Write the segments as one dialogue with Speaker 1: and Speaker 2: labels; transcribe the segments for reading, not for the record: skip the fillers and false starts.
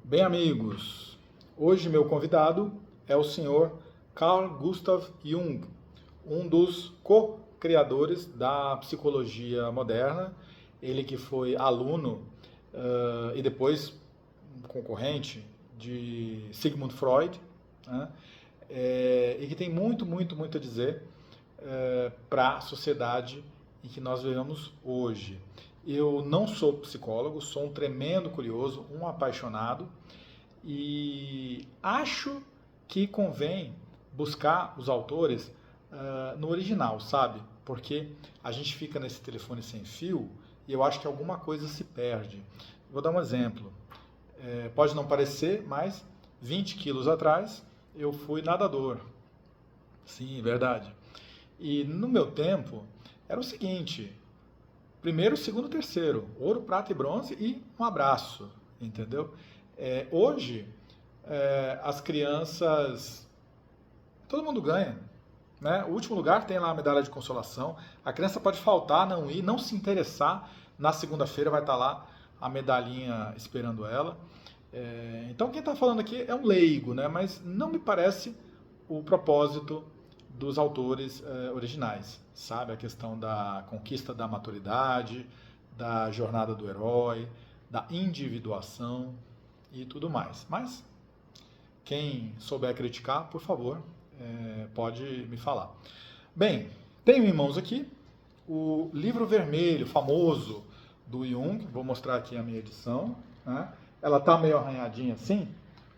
Speaker 1: Bem, amigos, hoje meu convidado é o senhor Carl Gustav Jung, um dos co-criadores da psicologia moderna, ele que foi aluno e depois concorrente de Sigmund Freud, né? E que tem muito a dizer para a sociedade em que nós vivemos hoje. Eu não sou psicólogo, sou um tremendo curioso, um apaixonado e acho que convém buscar os autores no original, sabe? Porque a gente fica nesse telefone sem fio e eu acho que alguma coisa se perde. Vou dar um exemplo. Pode não parecer, mas 20 quilos atrás eu fui nadador. Sim, verdade. E no meu tempo era o seguinte: primeiro, segundo, terceiro, ouro, prata e bronze e um abraço, entendeu? Hoje as crianças, todo mundo ganha, né? O último lugar tem lá a medalha de consolação. A criança pode faltar, não ir, não se interessar. Na segunda-feira vai estar lá a medalhinha esperando ela. Então quem está falando aqui é um leigo, né? Mas não me parece o propósito dos autores originais, sabe? A questão da conquista da maturidade, da jornada do herói, da individuação e tudo mais. Mas quem souber criticar, por favor, pode me falar. Bem, tenho em mãos aqui o livro vermelho, famoso, do Jung. Vou mostrar aqui a minha edição, né? Ela está meio arranhadinha assim,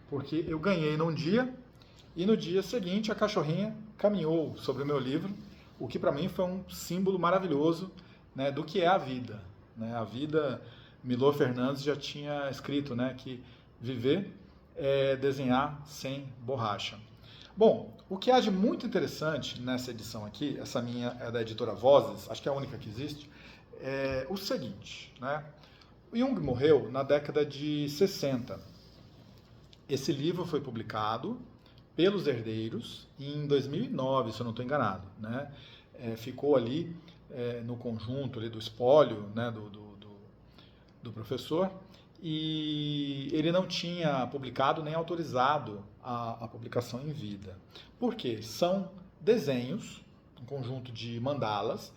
Speaker 1: porque eu ganhei num dia e no dia seguinte a cachorrinha caminhou sobre o meu livro, o que para mim foi um símbolo maravilhoso, né, do que é a vida. Né? A vida, Milor Fernandes já tinha escrito, né, que viver é desenhar sem borracha. Bom, o que há de muito interessante nessa edição aqui, essa minha é da editora Vozes, acho que é a única que existe, é o seguinte, né? O Jung morreu na década de 60. Esse livro foi publicado pelos herdeiros em 2009, se eu não estou enganado, né? Ficou ali no conjunto ali do espólio, né, do professor, e ele não tinha publicado nem autorizado a publicação em vida. Por quê? São desenhos, um conjunto de mandalas,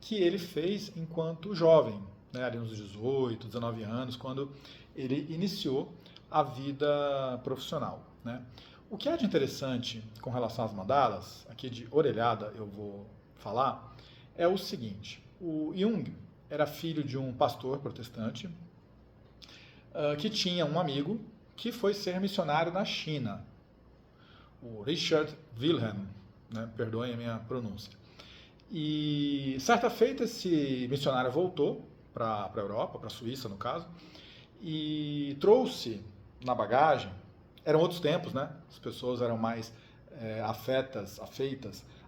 Speaker 1: que ele fez enquanto jovem, né, ali nos 18, 19 anos, quando ele iniciou a vida profissional. Né? O que há de interessante com relação às mandalas, aqui de orelhada eu vou falar, é o seguinte: o Jung era filho de um pastor protestante que tinha um amigo que foi ser missionário na China, o Richard Wilhelm, né? Perdoem a minha pronúncia. E certa feita esse missionário voltou para a Europa, para a Suíça no caso, e trouxe na bagagem, eram outros tempos, né? As pessoas eram mais afeitas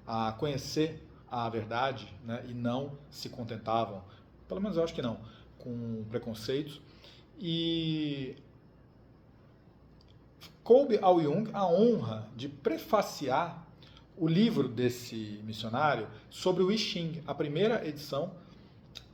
Speaker 1: a conhecer a verdade, né? E não se contentavam, pelo menos eu acho que não, com preconceitos. E coube ao Jung a honra de prefaciar o livro desse missionário sobre o I Ching, a primeira edição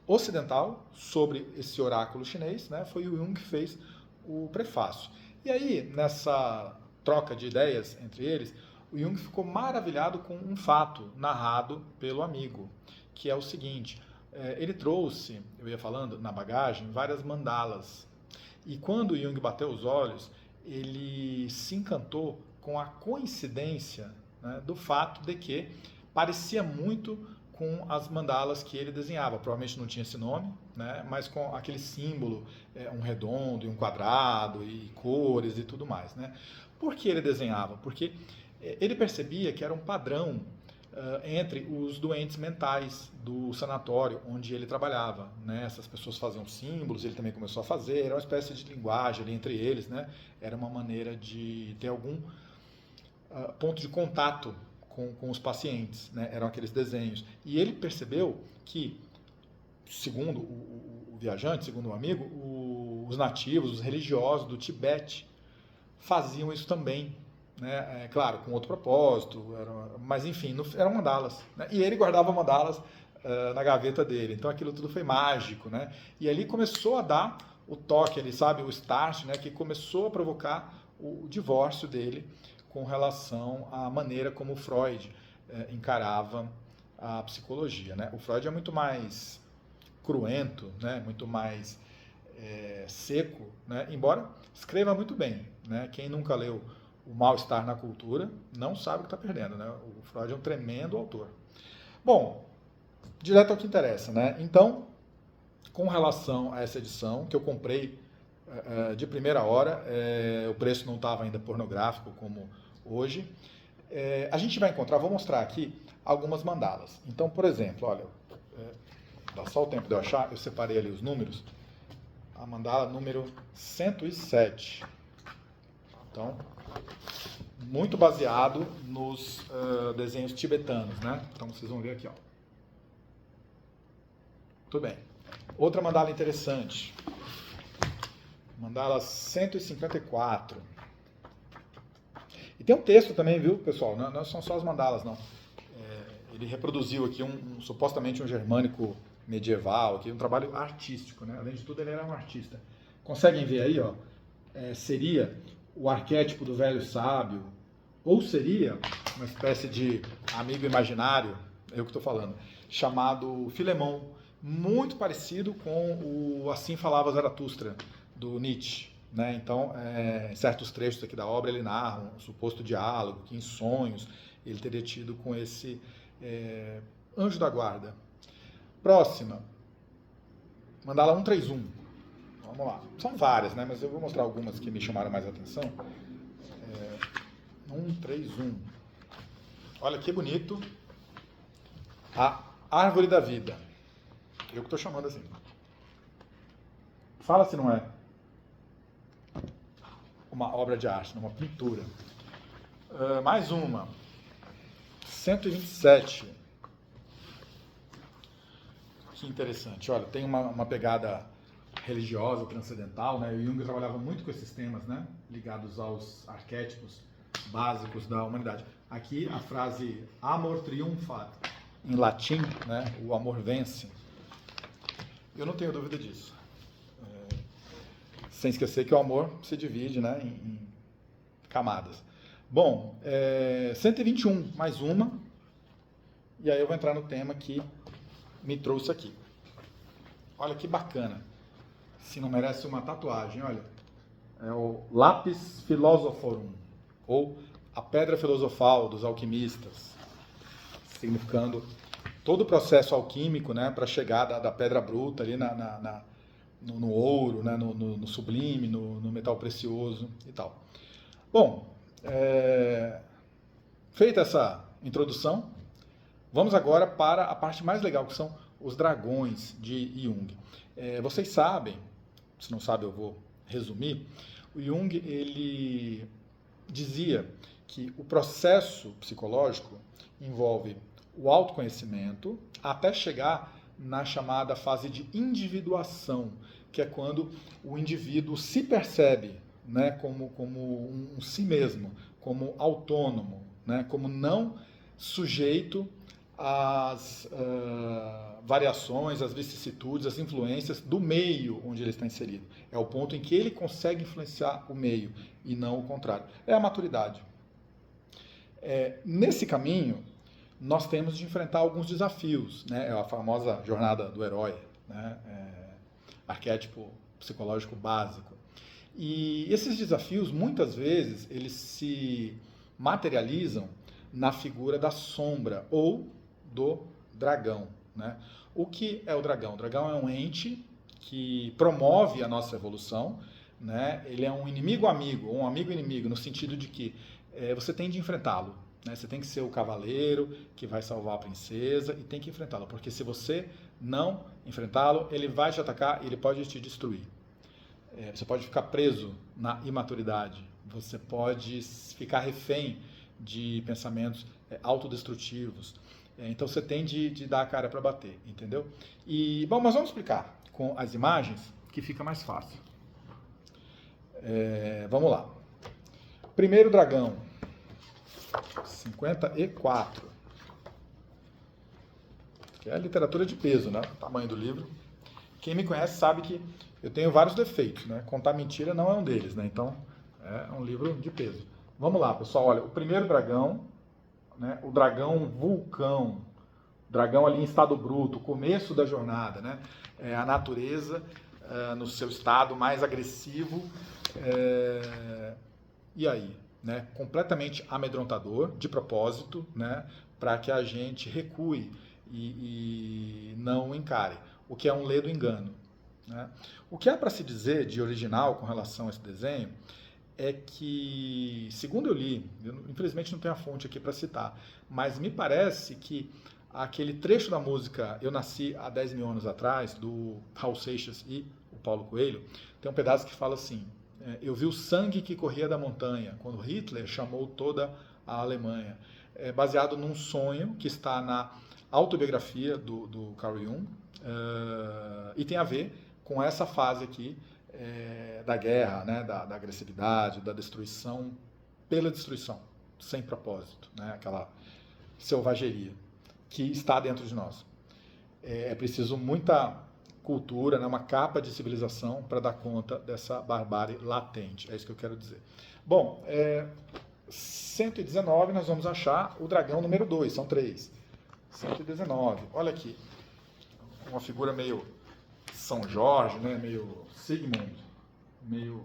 Speaker 1: ocidental sobre esse oráculo chinês, né? Foi o Jung que fez o prefácio. E aí, nessa troca de ideias entre eles, o Jung ficou maravilhado com um fato narrado pelo amigo, que é o seguinte: ele trouxe, eu ia falando, na bagagem, várias mandalas. E quando o Jung bateu os olhos, ele se encantou com a coincidência, né, do fato de que parecia muito com as mandalas que ele desenhava. Provavelmente não tinha esse nome, né, mas com aquele símbolo, um redondo e um quadrado e cores e tudo mais. Né? Por que ele desenhava? Porque ele percebia que era um padrão entre os doentes mentais do sanatório onde ele trabalhava. Né? Essas pessoas faziam símbolos, ele também começou a fazer, era uma espécie de linguagem ali entre eles, né? Era uma maneira de ter algum ponto de contato com os pacientes, né? Eram aqueles desenhos. E ele percebeu que, segundo o viajante, segundo o amigo, os nativos, os religiosos do Tibete faziam isso também. Né? Claro, com outro propósito, mas enfim, eram mandalas. Né? E ele guardava mandalas na gaveta dele. Então aquilo tudo foi mágico. Né? E ali começou a dar o toque, ele sabe, o start, né, que começou a provocar o divórcio dele com relação à maneira como Freud encarava a psicologia, né? O Freud é muito mais cruento, né, muito mais seco, né, embora escreva muito bem, né? Quem nunca leu O Mal-Estar na Cultura não sabe o que está perdendo, né? O Freud é um tremendo autor. Bom, direto ao que interessa, né? Então, com relação a essa edição, que eu comprei de primeira hora, o preço não estava ainda pornográfico como hoje, a gente vai encontrar, vou mostrar aqui algumas mandalas. Então, por exemplo, olha, dá só o tempo de eu achar, eu separei ali os números, a mandala número 107. Então, muito baseado nos desenhos tibetanos, né? Então, vocês vão ver aqui, ó. Tudo bem. Outra mandala interessante. Mandala 154. E tem um texto também, viu, pessoal? Não são só as mandalas, não. Ele reproduziu aqui supostamente um germânico medieval, aqui, um trabalho artístico, né? Além de tudo, ele era um artista. Conseguem ver aí, ó? Seria o arquétipo do velho sábio, ou seria uma espécie de amigo imaginário, eu que estou falando, chamado Filemão, muito parecido com o Assim Falava Zaratustra, do Nietzsche, né? Então, em certos trechos aqui da obra, ele narra um suposto diálogo que em sonhos ele teria tido com esse anjo da guarda. Próxima, mandala 131. Vamos lá. São várias, né? Mas eu vou mostrar algumas que me chamaram mais a atenção. 131. Olha que bonito. A Árvore da Vida. Eu que estou chamando assim. Fala se não é uma obra de arte, uma pintura. Mais uma. 127. Que interessante. Olha, tem uma pegada religiosa, transcendental, né? O Jung trabalhava muito com esses temas, né? Ligados aos arquétipos básicos da humanidade. Aqui a frase amor triunfat, em latim, né? O amor vence. Eu não tenho dúvida disso. Sem esquecer que o amor se divide, né, em camadas. Bom, 121, mais uma. E aí eu vou entrar no tema que me trouxe aqui. Olha que bacana. Se não merece uma tatuagem, olha. É o Lapis Philosophorum, ou a Pedra Filosofal dos Alquimistas, significando todo o processo alquímico, né, para chegar da pedra bruta ali no ouro, né, no sublime, no metal precioso e tal. Bom, feita essa introdução, vamos agora para a parte mais legal, que são os dragões de Jung. Vocês sabem, se não sabem eu vou resumir, o Jung ele dizia que o processo psicológico envolve o autoconhecimento até chegar na chamada fase de individuação, que é quando o indivíduo se percebe, né, como um si mesmo, como autônomo, né, como não sujeito às variações, às vicissitudes, às influências do meio onde ele está inserido. É o ponto em que ele consegue influenciar o meio e não o contrário. É a maturidade. Nesse caminho, nós temos de enfrentar alguns desafios, né? É a famosa jornada do herói, né? Arquétipo psicológico básico. E esses desafios, muitas vezes, eles se materializam na figura da sombra ou do dragão, né? O que é o dragão? O dragão é um ente que promove a nossa evolução, né? Ele é um inimigo-amigo, ou um amigo-inimigo, no sentido de que você tem de enfrentá-lo. Né? Você tem que ser o cavaleiro que vai salvar a princesa e tem que enfrentá-lo, porque se você não enfrentá-lo, ele vai te atacar e ele pode te destruir. Você pode ficar preso na imaturidade, você pode ficar refém de pensamentos autodestrutivos. Então você tem de dar a cara para bater, entendeu? Bom, mas vamos explicar com as imagens que fica mais fácil. Vamos lá. Primeiro dragão. 54. Que é a literatura de peso, né? O tamanho do livro. Quem me conhece sabe que eu tenho vários defeitos, né? Contar mentira não é um deles, né? Então, é um livro de peso. Vamos lá, pessoal. Olha, o primeiro dragão, né? O dragão vulcão, dragão ali em estado bruto, começo da jornada, né? A natureza no seu estado mais agressivo. E aí? Né? Completamente amedrontador, de propósito, né? Para que a gente recue e não encare, o que é um ledo engano. Né? O que há para se dizer de original com relação a esse desenho é que, segundo eu li, infelizmente não tenho a fonte aqui para citar, mas me parece que aquele trecho da música Eu Nasci há 10 mil anos atrás, do Raul Seixas e o Paulo Coelho, tem um pedaço que fala assim: eu vi o sangue que corria da montanha, quando Hitler chamou toda a Alemanha. Baseado num sonho que está na autobiografia do Carl Jung, e tem a ver com essa fase aqui da guerra, né, da agressividade, da destruição pela destruição, sem propósito, né, aquela selvageria que está dentro de nós. É preciso muita cultura, né, uma capa de civilização para dar conta dessa barbárie latente. É isso que eu quero dizer. Bom, 119 nós vamos achar o dragão número 2, são 3. 119, olha aqui. Uma figura meio São Jorge, né, meio Sigmund, meio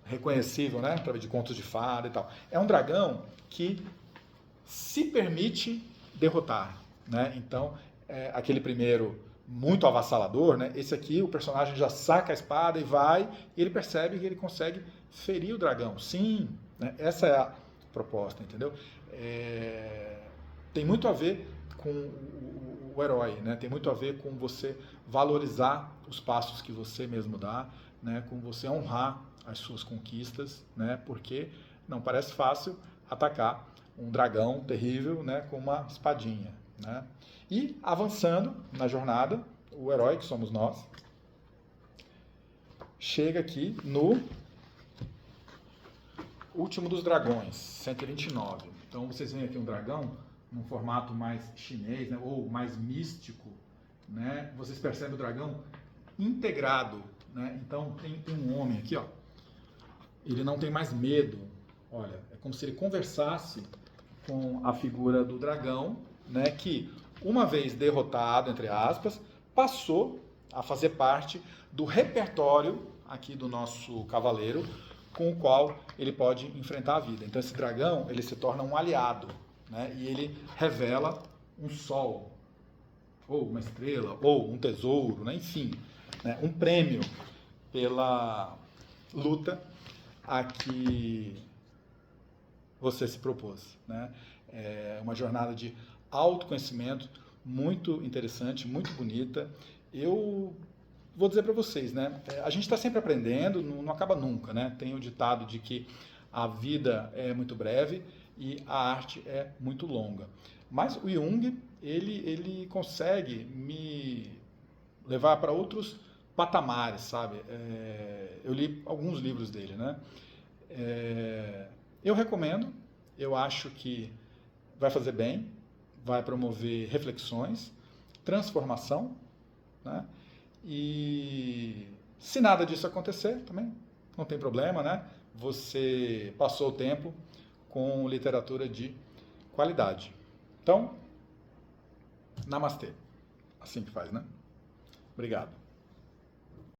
Speaker 1: reconhecível, né, através de contos de fada e tal. É um dragão que se permite derrotar, né? Então, aquele primeiro muito avassalador, né? Esse aqui o personagem já saca a espada e vai, e ele percebe que ele consegue ferir o dragão. Sim, né? Essa é a proposta, entendeu? Tem muito a ver com o herói, né? Tem muito a ver com você valorizar os passos que você mesmo dá, né? Com você honrar as suas conquistas, né? Porque não parece fácil atacar um dragão terrível, né? Com uma espadinha, né? E avançando na jornada, o herói, que somos nós, chega aqui no último dos dragões, 129. Então vocês veem aqui um dragão num formato mais chinês, né, ou mais místico, né? Vocês percebem o dragão integrado, né? Então tem um homem aqui, ó. Ele não tem mais medo. Olha, é como se ele conversasse com a figura do dragão, né, que uma vez derrotado, entre aspas, passou a fazer parte do repertório aqui do nosso cavaleiro, com o qual ele pode enfrentar a vida. Então esse dragão, ele se torna um aliado, né? E ele revela um sol, ou uma estrela, ou um tesouro, né? Enfim, né? Um prêmio pela luta a que você se propôs, né? É uma jornada de autoconhecimento muito interessante, muito bonita. Eu vou dizer para vocês, né? A gente está sempre aprendendo, não acaba nunca, né? Tem o ditado de que a vida é muito breve e a arte é muito longa. Mas o Jung, ele consegue me levar para outros patamares, sabe? Eu li alguns livros dele, né? Eu recomendo, eu acho que vai fazer bem, vai promover reflexões, transformação, né? E se nada disso acontecer, também não tem problema, né? Você passou o tempo com literatura de qualidade. Então, namastê. Assim que faz, né? Obrigado.